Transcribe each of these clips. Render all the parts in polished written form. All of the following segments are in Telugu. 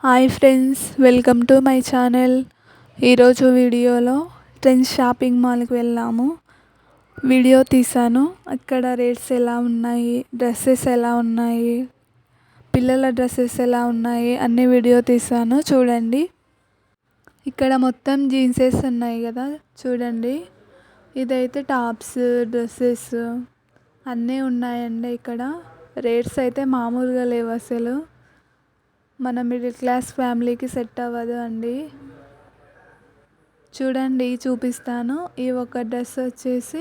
Hi friends, welcome to my channel. ఈరోజు వీడియోలో ట్రెండ్స్ షాపింగ్ మాల్కి వెళ్ళాము. వీడియో తీసాను. అక్కడ రేట్స్ ఎలా ఉన్నాయి, డ్రెస్సెస్ ఎలా ఉన్నాయి, పిల్లల డ్రెస్సెస్ ఎలా ఉన్నాయి అన్ని వీడియో తీసాను, చూడండి. ఇక్కడ మొత్తం జీన్సెస్ ఉన్నాయి కదా, చూడండి. ఇదైతే టాప్స్, డ్రెస్సెస్ అన్నీ ఉన్నాయండి. ఇక్కడ రేట్స్ అయితే మామూలుగా లేవు అసలు. మన మిడిల్ క్లాస్ ఫ్యామిలీకి సెట్ అవ్వదు అండి. చూడండి, చూపిస్తాను. ఈ ఒక డ్రెస్ వచ్చేసి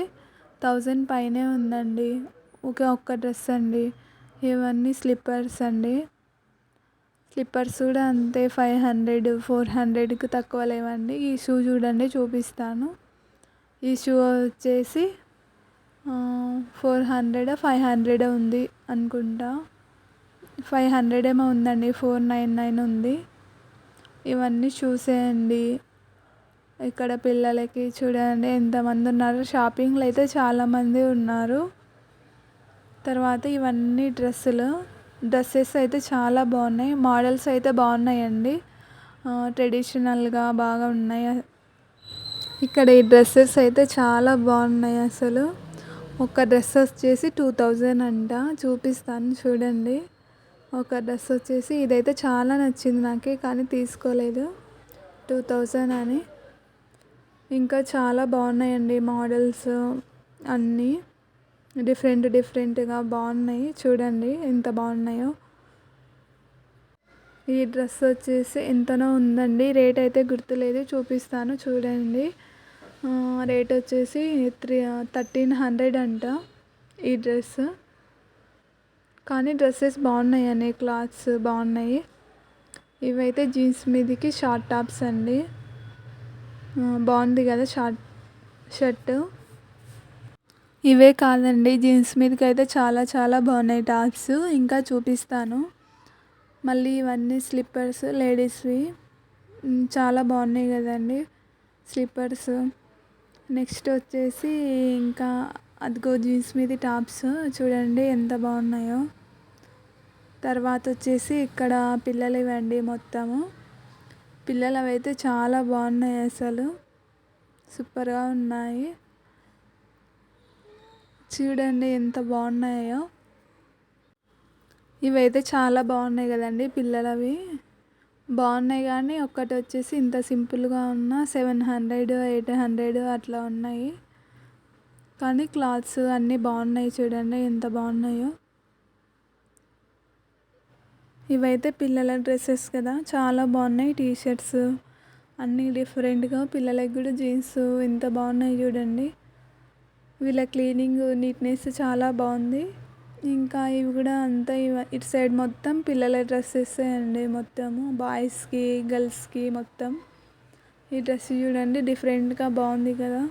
1000 పైనే ఉందండి. ఒక్క డ్రెస్ అండి. ఇవన్నీ స్లిప్పర్స్ అండి. స్లిప్పర్స్ కూడా అంతే 500, 400కి తక్కువ లేవండి. ఈ షూ చూడండి, చూపిస్తాను. ఈ షూ వచ్చేసి 400, 500 ఉంది అనుకుంటా. 500 ఏమో ఉందండి. 499 ఉంది. ఇవన్నీ చూసేయండి. ఇక్కడ పిల్లలకి చూడండి ఎంతమంది ఉన్నారు. షాపింగ్లో అయితే చాలామంది ఉన్నారు. తర్వాత ఇవన్నీ డ్రెస్సెస్ అయితే చాలా బాగున్నాయి. మోడల్స్ అయితే బాగున్నాయండి. ట్రెడిషనల్గా బాగా ఉన్నాయి. ఇక్కడ ఈ డ్రెస్సెస్ అయితే చాలా బాగున్నాయి అసలు. ఒక డ్రెస్ వచ్చేసి 2000 అంట. చూపిస్తాను చూడండి. ఒక డ్రెస్ వచ్చేసి ఇదైతే చాలా నచ్చింది నాకు, కానీ తీసుకోలేదు. 2000 అని. ఇంకా చాలా బాగున్నాయండి మోడల్స్ అన్నీ. డిఫరెంట్గా బాగున్నాయి. చూడండి ఎంత బాగున్నాయో. ఈ డ్రెస్ వచ్చేసి ఎంతనో ఉందండి. రేట్ అయితే గుర్తులేదు, చూపిస్తాను చూడండి. రేట్ వచ్చేసి 1300 అంట ఈ డ్రెస్. కానీ డ్రెస్సెస్ బాగున్నాయండి, క్లాత్స్ బాగున్నాయి. ఇవైతే జీన్స్ మీదకి షార్ట్ టాప్స్ అండి. బాగుంది కదా షర్ట్. ఇవే కాదండి, జీన్స్ మీదకి అయితే చాలా చాలా బాగున్నాయి టాప్స్. ఇంకా చూపిస్తాను. మళ్ళీ ఇవన్నీ స్లిప్పర్స్ లేడీస్వి. చాలా బాగున్నాయి కదండి స్లిప్పర్స్. నెక్స్ట్ వచ్చేసి ఇంకా అదిగో జీన్స్ మీద టాప్స్ చూడండి ఎంత బాగున్నాయో. తర్వాత వచ్చేసి ఇక్కడ పిల్లలు ఇవ్వండి మొత్తము. పిల్లలవి అయితే చాలా బాగున్నాయి అసలు. సూపర్గా ఉన్నాయి. చూడండి ఎంత బాగున్నాయో. ఇవైతే చాలా బాగున్నాయి కదండి పిల్లలవి. బాగున్నాయి కానీ ఒక్కటి వచ్చేసి ఇంత సింపుల్గా ఉన్న 700, 800 అట్లా ఉన్నాయి. కానీ క్లాత్స్ అన్నీ బాగున్నాయి. చూడండి ఎంత బాగున్నాయో. ఇవైతే పిల్లల డ్రెస్సెస్ కదా, చాలా బాగున్నాయి. టీషర్ట్స్ అన్నీ డిఫరెంట్గా. పిల్లలకి కూడా జీన్స్ ఎంత బాగున్నాయి చూడండి. వీళ్ళ క్లీనింగ్, నీట్నెస్ చాలా బాగుంది. ఇంకా ఇవి కూడా అంతా ఇటు సైడ్ మొత్తం పిల్లల డ్రెస్సెస్ అండి. మొత్తము బాయ్స్కి, గర్ల్స్కి మొత్తం. ఈ డ్రెస్ చూడండి డిఫరెంట్గా బాగుంది కదా,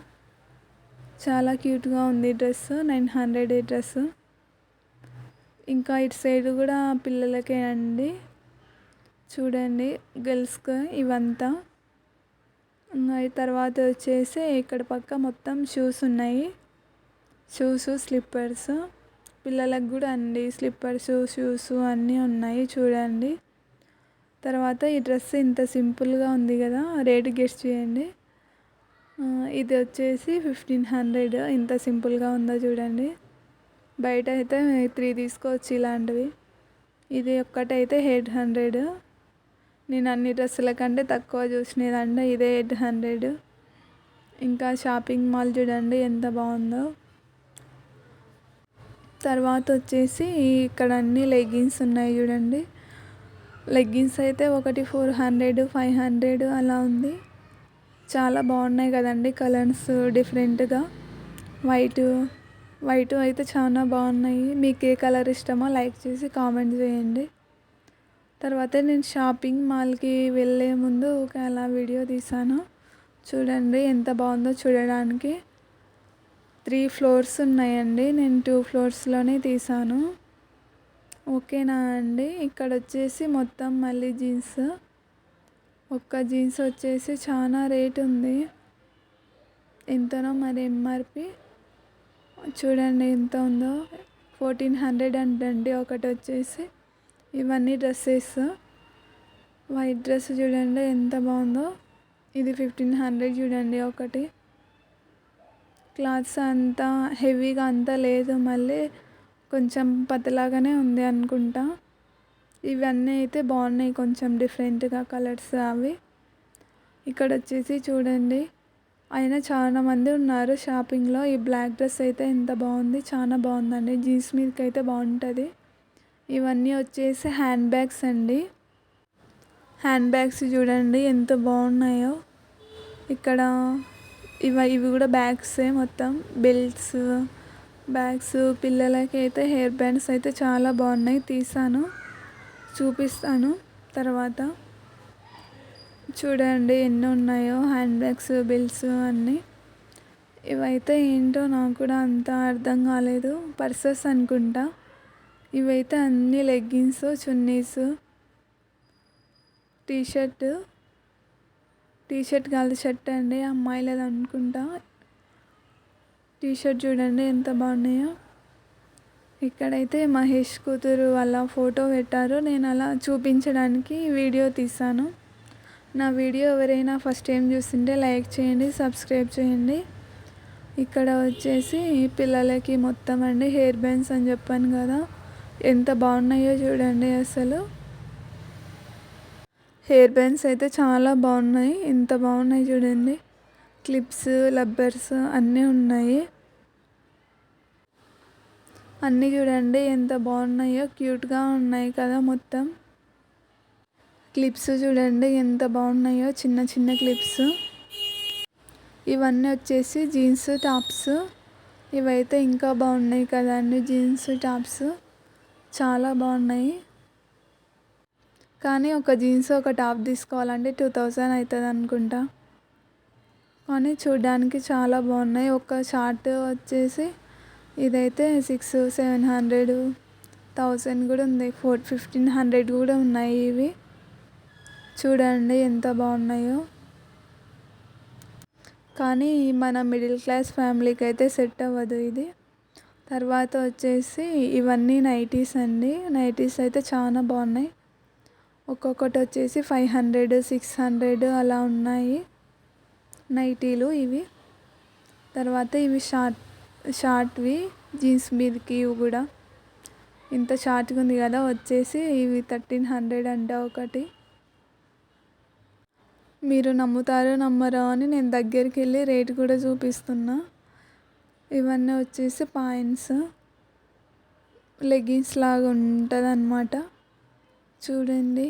చాలా క్యూట్గా ఉంది డ్రెస్. 900 ఈ డ్రెస్. ఇంకా ఇటు సైడ్ కూడా పిల్లలకే అండి. చూడండి గర్ల్స్కి ఇవంతా. ఇంకా తర్వాత వచ్చేసి ఇక్కడ పక్క మొత్తం షూస్ ఉన్నాయి. షూస్, స్లిప్పర్స్ పిల్లలకు కూడా అండి. స్లిప్పర్స్, షూస్ అన్నీ ఉన్నాయి చూడండి. తర్వాత ఈ డ్రెస్ ఇంత సింపుల్గా ఉంది కదా, రేట్ గెస్ చేయండి. ఇది వచ్చేసి 1500. ఇంత సింపుల్గా ఉందో చూడండి. బయట అయితే 3 తీసుకోవచ్చు ఇలాంటివి. ఇది ఒక్కటైతే 800. నేను అన్ని డ్రెస్సుల కంటే తక్కువ చూసినదంటే ఇదే 800. ఇంకా షాపింగ్ మాల్ చూడండి ఎంత బాగుందో. తర్వాత వచ్చేసి ఇక్కడ అన్ని లెగ్గిన్స్ ఉన్నాయి చూడండి. లెగ్గిన్స్ అయితే ఒకటి 400, 500 అలా ఉంది. చాలా బాగున్నాయి కదండి కలర్స్ డిఫరెంట్గా. వైట్ అయితే చాలా బాగున్నాయి. మీకు ఏ కలర్ ఇష్టమో లైక్ చేసి కామెంట్ చేయండి. తర్వాత నేను షాపింగ్ మాల్కి వెళ్ళే ముందు అలా వీడియో తీసాను. చూడండి ఎంత బాగుందో చూడడానికి. 3 ఫ్లోర్స్ ఉన్నాయండి. నేను 2 ఫ్లోర్స్లోనే తీసాను. ఓకేనా అండి. ఇక్కడ వచ్చేసి మొత్తం మళ్ళీ జీన్స్. ఒక్క జీన్స్ వచ్చేసి చాలా రేట్ ఉంది. ఎంతనో మరి ఎంఆర్పి చూడండి ఎంత ఉందో. 1400 అంటండి ఒకటి వచ్చేసి. ఇవన్నీ డ్రెస్సెస్. వైట్ డ్రెస్ చూడండి ఎంత బాగుందో. ఇది 1500 చూడండి ఒకటి. క్లాత్స్ అంతా హెవీగా అంతా లేదు, మళ్ళీ కొంచెం పతలాగానే ఉంది అనుకుంటా. ఇవన్నీ అయితే బాగున్నాయి, కొంచెం డిఫరెంట్గా కలర్స్ అవి. ఇక్కడ వచ్చేసి చూడండి, అయినా చాలా మంది ఉన్నారు షాపింగ్లో. ఈ బ్లాక్ డ్రెస్ అయితే ఎంత బాగుంది, చాలా బాగుందండి. జీన్స్ మీదకి అయితే బాగుంటుంది. ఇవన్నీ వచ్చేసి హ్యాండ్ బ్యాగ్స్ అండి. హ్యాండ్ బ్యాగ్స్ చూడండి ఎంత బాగున్నాయో. ఇక్కడ ఇవి కూడా బ్యాగ్సే మొత్తం. బెల్ట్స్, బ్యాగ్స్, పిల్లలకి అయితే హెయిర్ బ్యాండ్స్ అయితే చాలా బాగున్నాయి. తీసాను, చూపిస్తాను తర్వాత. చూడండి ఎన్ని ఉన్నాయో హ్యాండ్ బ్యాగ్స్, బెల్ట్స్ అన్నీ. ఇవైతే ఏంటో నాకు కూడా అంత అర్థం కాలేదు, పర్సెస్ అనుకుంటా. ఇవైతే అన్ని లెగ్గిన్స్, చున్నీస్, టీషర్ట్ కాదు షర్ట్ అండి, అమ్మాయిలది అనుకుంటా. టీషర్ట్ చూడండి ఎంత బాగున్నాయో. ఇక్కడైతే మహేష్ కూతురు వాళ్ళ ఫోటో పెట్టారు. నేను అలా చూపించడానికి వీడియో తీసాను. నా వీడియో ఎవరైనా ఫస్ట్ టైం చూస్తుంటే లైక్ చేయండి, సబ్స్క్రైబ్ చేయండి. ఇక్కడ వచ్చేసి పిల్లలకి మొత్తం అండి హెయిర్ బ్యాండ్స్ అని చెప్పాను కదా, ఎంత బాగున్నాయో చూడండి. అసలు హెయిర్ బ్యాండ్స్ అయితే చాలా బాగున్నాయి, ఎంత బాగున్నాయి చూడండి. క్లిప్స్, రబ్బర్స్ అన్నీ ఉన్నాయి. అన్నీ చూడండి ఎంత బాగున్నాయో, క్యూట్గా ఉన్నాయి కదా మొత్తం. క్లిప్స్ చూడండి ఎంత బాగున్నాయో, చిన్న చిన్న క్లిప్స్. ఇవన్నీ వచ్చేసి జీన్స్ టాప్స్. ఇవైతే ఇంకా బాగున్నాయి కదండి, జీన్స్ టాప్స్ చాలా బాగున్నాయి. కానీ ఒక జీన్స్ ఒక టాప్ తీసుకోవాలంటే 2000 అవుతుంది అనుకుంటా. కానీ చూడడానికి చాలా బాగున్నాయి. ఒక షార్ట్ వచ్చేసి ఇదైతే 600-700, 1000 కూడా ఉంది, 1500 కూడా ఉన్నాయి. ఇవి చూడండి ఎంత బాగున్నాయో. కానీ మన మిడిల్ క్లాస్ ఫ్యామిలీకి అయితే సెట్ అవ్వదు ఇది. తర్వాత వచ్చేసి ఇవన్నీ నైటీస్ అండి. నైటీస్ అయితే చాలా బాగున్నాయి. ఒక్కొక్కటి వచ్చేసి 500, 600 అలా ఉన్నాయి నైటీలు ఇవి. తర్వాత ఇవి షార్ట్వి జీన్స్ మీదకి. ఇవి కూడా ఇంత షార్ట్గా ఉంది కదా, వచ్చేసి ఇవి 1300 అంట ఒకటి. మీరు నమ్ముతారో నమ్మరో అని నేను దగ్గరికి వెళ్ళి రేట్ కూడా చూపిస్తున్నా. ఇవన్నీ వచ్చేసి పాయింట్స్, లెగ్గిన్స్ లాగా ఉంటుంది అన్నమాట. చూడండి,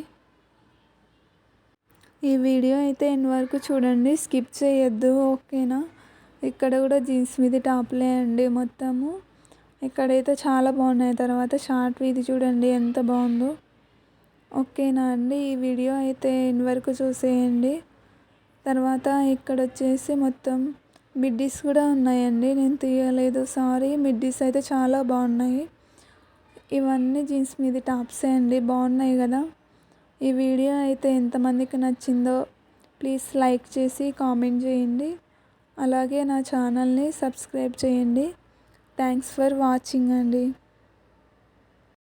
ఈ వీడియో అయితే ఎండ్ వరకు చూడండి, స్కిప్ చేయొద్దు, ఓకేనా. ఇక్కడ కూడా జీన్స్ మీద టాప్లే అండి మొత్తము. ఇక్కడైతే చాలా బాగున్నాయి. తర్వాత షార్ట్ ఇది చూడండి ఎంత బాగుందో, ఓకేనా అండి. ఈ వీడియో అయితే ఎండ్ వరకు చూసేయండి. తర్వాత ఇక్కడ వచ్చేసి మొత్తం మిడ్డీస్ కూడా ఉన్నాయండి, నేను తీయలేదు సారీ. మిడ్డీస్ అయితే చాలా బాగున్నాయి. ఇవన్నీ జీన్స్ మీద టాప్సే అండి, బాగున్నాయి కదా. ఈ వీడియో అయితే ఎంతమందికి నచ్చిందో ప్లీజ్ లైక్ చేసి కామెంట్ చేయండి. అలాగే నా ఛానల్ని సబ్స్క్రైబ్ చేయండి. థ్యాంక్స్ ఫర్ వాచింగ్ అండి.